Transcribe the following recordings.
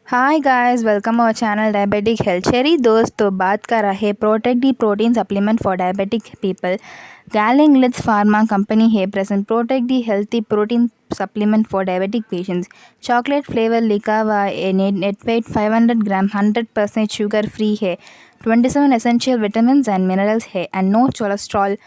Hi guys, welcome our channel diabetic health. चलिए दोस्तों, बात कर रहे protect D protein supplement for diabetic people. गैलिंग लिट्स फार्मा कंपनी है present protect D healthy protein supplement for diabetic patients. Chocolate flavor लिखा हुआ है, net weight 500 ग्राम, 100% sugar free है, 27 essential vitamins and minerals है and no cholesterol।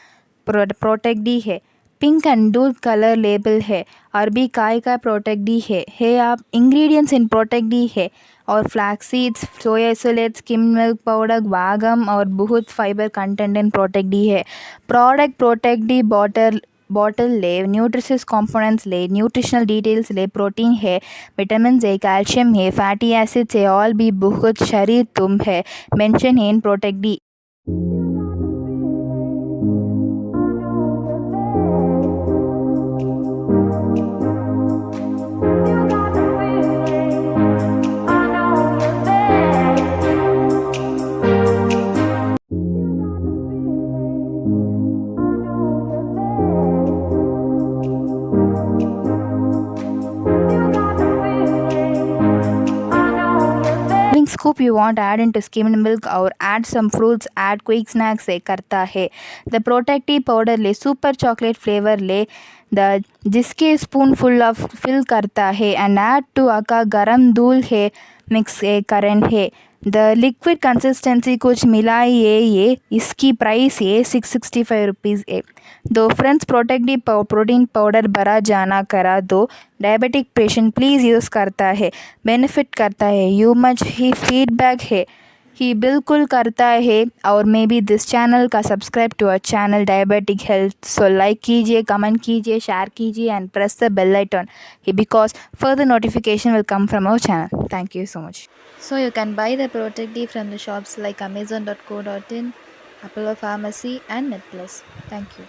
Protect D है, pink and दूध कलर लेबल है, अरबी काय का प्रोटेक्ट डी है आप इंग्रेडिएंट्स इन प्रोटेक्ट डी है और flax seeds, soya isolate, skim milk powder, वागम और बहुत fibre content in protect D है। प्रोटेक्ट डी बॉटल ले, न्यूट्रिशियस कंपोनेंट्स ले, न्यूट्रिशनल डिटेल्स ले, प्रोटीन है, विटामिन है, कैल्शियम है, फैटी एसिड्स है, ऑल भी बहुत शरीर तुम है मेंशन है in protect D. Scoop you want add into skimmed milk or add some fruits, add quick snacks से करता है। The Protec-d powder ले, super chocolate flavor ले, the जिसके spoon full of fill करता है and add to अका गरम दूध है मिक्स करन है। द लिक्विड कंसिस्टेंसी कुछ मिला ये इसकी प्राइस है 665 रुपीज़ है। दो friends protect D protein powder भरा जाना करा दो डायबिटिक पेशेंट प्लीज़ यूज़ करता है, बेनिफिट करता है, यू मच ही फीडबैक है ही बिल्कुल करता है। और मे बी दिस चैनल का subscribe to our channel diabetic health. So like कीजिए, कमेंट कीजिए, शेयर कीजिए and press the bell icon because further notification will come from our channel. Thank you so much. So you can buy the Protec-d from the shops like amazon.co.in, Apollo Pharmacy and NetPlus. Thank you.